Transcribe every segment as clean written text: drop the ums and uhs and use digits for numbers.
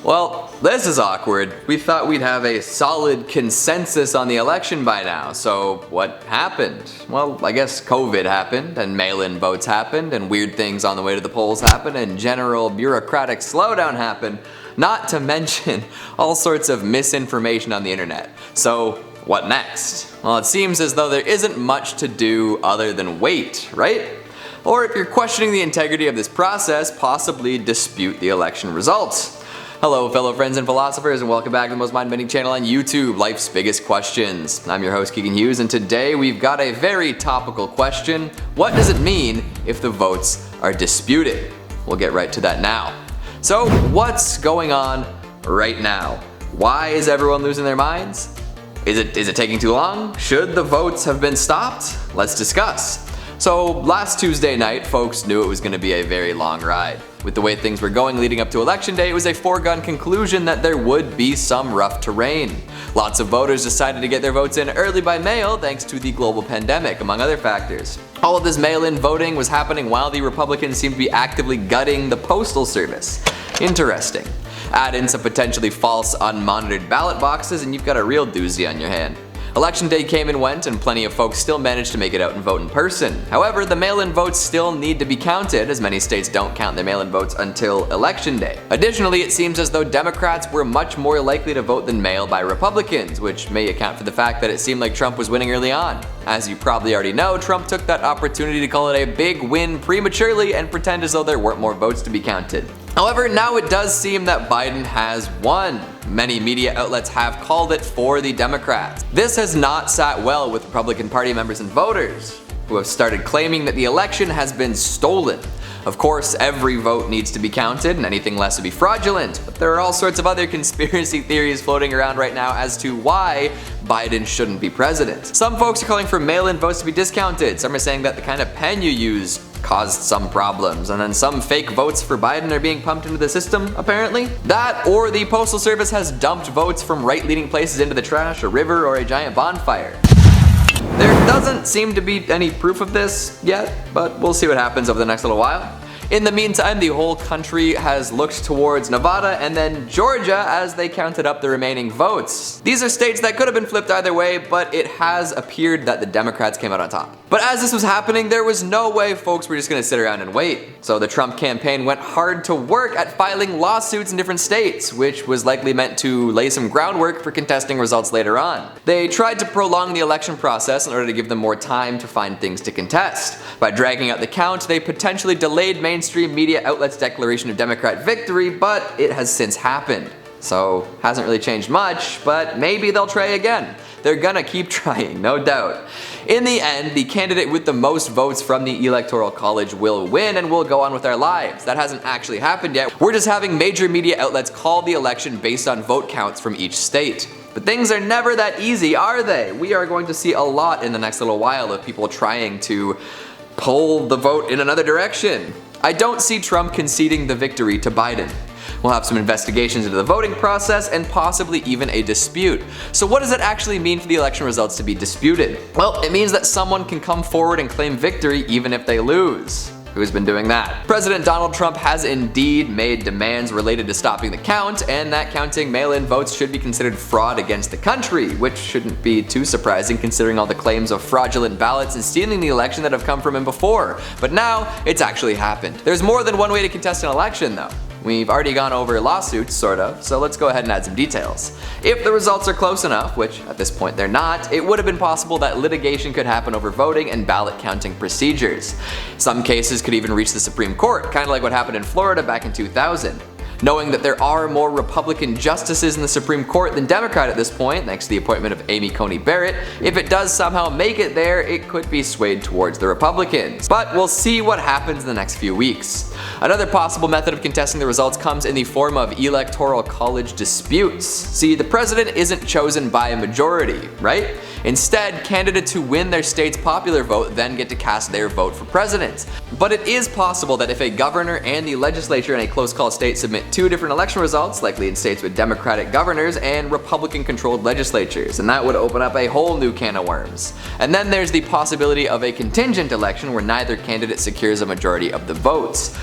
Well, this is awkward. We thought we'd have a solid consensus on the election by now, so what happened? Well, I guess COVID happened, and mail-in votes happened, and weird things on the way to the polls happened, and general bureaucratic slowdown happened, not to mention all sorts of misinformation on the internet. So, what next? Well, it seems as though there isn't much to do other than wait, right? Or if you're questioning the integrity of this process, possibly dispute the election results. Hello fellow friends and philosophers, and welcome back to the most mind-bending channel on YouTube, Life's Biggest Questions. I'm your host Keegan Hughes, and today we've got a very topical question. What does it mean if the votes are disputed? We'll get right to that now. So what's going on right now? Why is everyone losing their minds? Is it taking too long? Should the votes have been stopped? Let's discuss. So last Tuesday night, folks knew it was going to be a very long ride. With the way things were going leading up to election day, it was a foregone conclusion that there would be some rough terrain. Lots of voters decided to get their votes in early by mail thanks to the global pandemic, among other factors. All of this mail-in voting was happening while the Republicans seemed to be actively gutting the postal service. Interesting. Add in some potentially false, unmonitored ballot boxes and you've got a real doozy on your hand. Election day came and went, and plenty of folks still managed to make it out and vote in person. However, the mail-in votes still need to be counted, as many states don't count their mail-in votes until election day. Additionally, it seems as though Democrats were much more likely to vote than mail by Republicans, which may account for the fact that it seemed like Trump was winning early on. As you probably already know, Trump took that opportunity to call it a big win prematurely and pretend as though there weren't more votes to be counted. However, now it does seem that Biden has won. Many media outlets have called it for the Democrats. This has not sat well with Republican Party members and voters, who have started claiming that the election has been stolen. Of course, every vote needs to be counted and anything less would be fraudulent, but there are all sorts of other conspiracy theories floating around right now as to why Biden shouldn't be president. Some folks are calling for mail-in votes to be discounted. Some are saying that the kind of pen you use caused some problems, and then some fake votes for Biden are being pumped into the system, apparently. That, or the Postal Service has dumped votes from right-leaning places into the trash, a river, or a giant bonfire. There doesn't seem to be any proof of this yet, but we'll see what happens over the next little while. In the meantime, the whole country has looked towards Nevada and then Georgia as they counted up the remaining votes. These are states that could have been flipped either way, but it has appeared that the Democrats came out on top. But as this was happening, there was no way folks were just gonna sit around and wait. So the Trump campaign went hard to work at filing lawsuits in different states, which was likely meant to lay some groundwork for contesting results later on. They tried to prolong the election process in order to give them more time to find things to contest. By dragging out the count, they potentially delayed mainstream media outlets' declaration of Democrat victory, but it has since happened. So, hasn't really changed much, but maybe they'll try again. They're gonna keep trying, no doubt. In the end, the candidate with the most votes from the Electoral College will win and we'll go on with our lives. That hasn't actually happened yet. We're just having major media outlets call the election based on vote counts from each state. But things are never that easy, are they? We are going to see a lot in the next little while of people trying to pull the vote in another direction. I don't see Trump conceding the victory to Biden. We'll have some investigations into the voting process and possibly even a dispute. So what does it actually mean for the election results to be disputed? Well, it means that someone can come forward and claim victory even if they lose. Who's been doing that? President Donald Trump has indeed made demands related to stopping the count, and that counting mail-in votes should be considered fraud against the country, which shouldn't be too surprising considering all the claims of fraudulent ballots and stealing the election that have come from him before. But now, it's actually happened. There's more than one way to contest an election though. We've already gone over lawsuits, sort of, so let's go ahead and add some details. If the results are close enough, which at this point they're not, it would have been possible that litigation could happen over voting and ballot counting procedures. Some cases could even reach the Supreme Court, kind of like what happened in Florida back in 2000. Knowing that there are more Republican justices in the Supreme Court than Democrat at this point, thanks to the appointment of Amy Coney Barrett, if it does somehow make it there, it could be swayed towards the Republicans. But we'll see what happens in the next few weeks. Another possible method of contesting the results comes in the form of electoral college disputes. See, the president isn't chosen by a majority, right? Instead, candidates who win their state's popular vote then get to cast their vote for president. But it is possible that if a governor and the legislature in a close call state submit two different election results, likely in states with Democratic governors and Republican-controlled legislatures, and that would open up a whole new can of worms. And then there's the possibility of a contingent election where neither candidate secures a majority of the votes.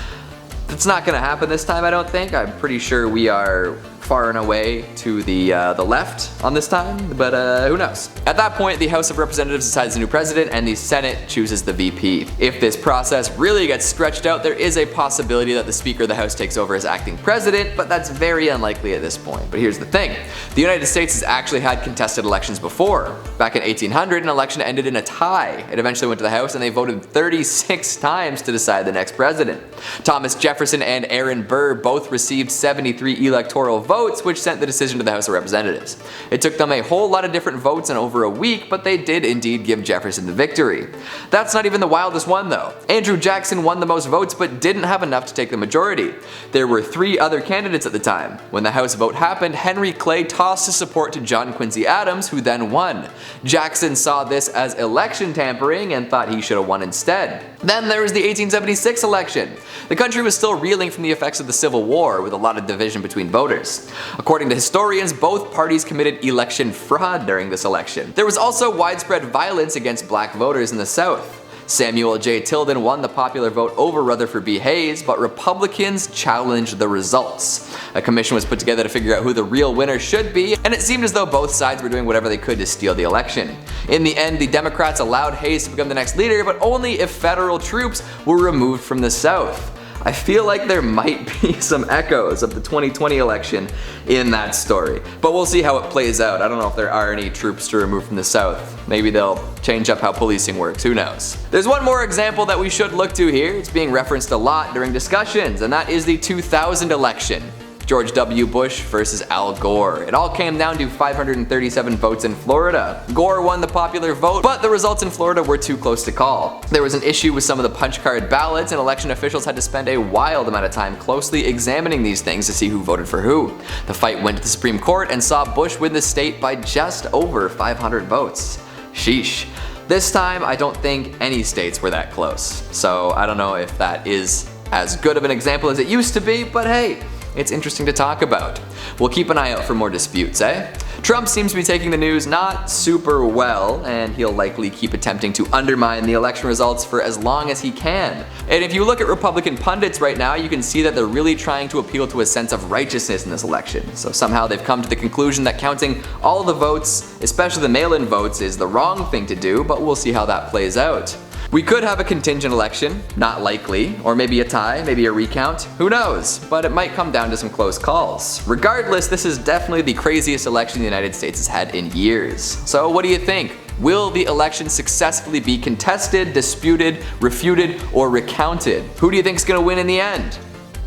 It's not gonna happen this time, I don't think. I'm pretty sure we are far and away to the left on this time, but who knows. At that point, the House of Representatives decides a new president and the Senate chooses the VP. If this process really gets stretched out, there is a possibility that the Speaker of the House takes over as acting president, but that's very unlikely at this point. But here's the thing. The United States has actually had contested elections before. Back in 1800, an election ended in a tie. It eventually went to the House and they voted 36 times to decide the next president. Thomas Jefferson and Aaron Burr both received 73 electoral votes, which sent the decision to the House of Representatives. It took them a whole lot of different votes in over a week, but they did indeed give Jefferson the victory. That's not even the wildest one though. Andrew Jackson won the most votes but didn't have enough to take the majority. There were 3 other candidates at the time. When the House vote happened, Henry Clay tossed his support to John Quincy Adams, who then won. Jackson saw this as election tampering and thought he should have won instead. Then there was the 1876 election. The country was still reeling from the effects of the Civil War, with a lot of division between voters. According to historians, both parties committed election fraud during this election. There was also widespread violence against black voters in the South. Samuel J. Tilden won the popular vote over Rutherford B. Hayes, but Republicans challenged the results. A commission was put together to figure out who the real winner should be, and it seemed as though both sides were doing whatever they could to steal the election. In the end, the Democrats allowed Hayes to become the next leader, but only if federal troops were removed from the South. I feel like there might be some echoes of the 2020 election in that story, but we'll see how it plays out. I don't know if there are any troops to remove from the South. Maybe they'll change up how policing works, who knows. There's one more example that we should look to here. It's being referenced a lot during discussions, and that is the 2000 election. George W. Bush versus Al Gore. It all came down to 537 votes in Florida. Gore won the popular vote, but the results in Florida were too close to call. There was an issue with some of the punch card ballots, and election officials had to spend a wild amount of time closely examining these things to see who voted for who. The fight went to the Supreme Court and saw Bush win the state by just over 500 votes. Sheesh. This time, I don't think any states were that close. So I don't know if that is as good of an example as it used to be, but hey, it's interesting to talk about. We'll keep an eye out for more disputes, eh? Trump seems to be taking the news not super well, and he'll likely keep attempting to undermine the election results for as long as he can. And if you look at Republican pundits right now, you can see that they're really trying to appeal to a sense of righteousness in this election. So somehow they've come to the conclusion that counting all the votes, especially the mail-in votes, is the wrong thing to do, but we'll see how that plays out. We could have a contingent election, not likely, or maybe a tie, maybe a recount, who knows, but it might come down to some close calls. Regardless, this is definitely the craziest election the United States has had in years. So what do you think? Will the election successfully be contested, disputed, refuted, or recounted? Who do you think is going to win in the end?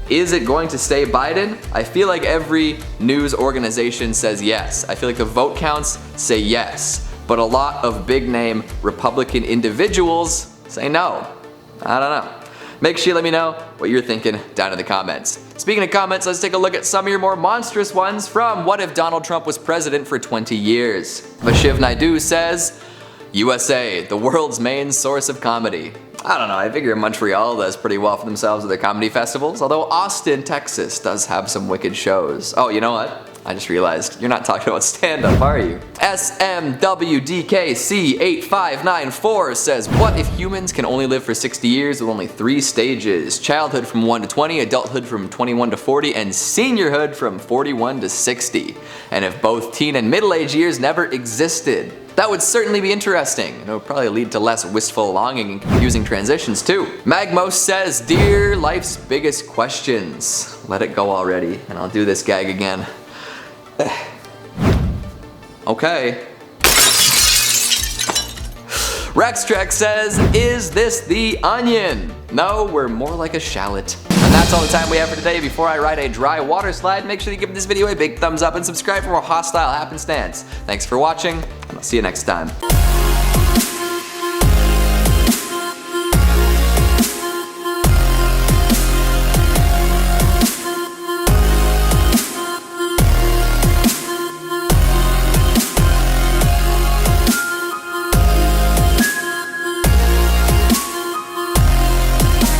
Is it going to stay Biden? I feel like every news organization says yes. I feel like the vote counts say yes. But a lot of big name Republican individuals say no. I don't know. Make sure you let me know what you're thinking down in the comments. Speaking of comments, let's take a look at some of your more monstrous ones from What If Donald Trump Was President for 20 Years? Vashiv Naidu says, USA, the world's main source of comedy. I don't know, I figure Montreal does pretty well for themselves with their comedy festivals, although Austin, Texas does have some wicked shows. Oh, you know what? I just realized, you're not talking about stand-up, are you? SMWDKC8594 says, what if humans can only live for 60 years with only 3 stages? Childhood from 1 to 20, adulthood from 21 to 40, and seniorhood from 41 to 60. And if both teen and middle-age years never existed? That would certainly be interesting, and it would probably lead to less wistful longing and confusing transitions too. Magmos says, dear life's biggest questions. Let it go already, and I'll do this gag again. Okay. Rextrek says, is this the onion? No, we're more like a shallot. And that's all the time we have for today. Before I ride a dry water slide, make sure you give this video a big thumbs up and subscribe for more hostile happenstance. Thanks for watching, and I'll see you next time.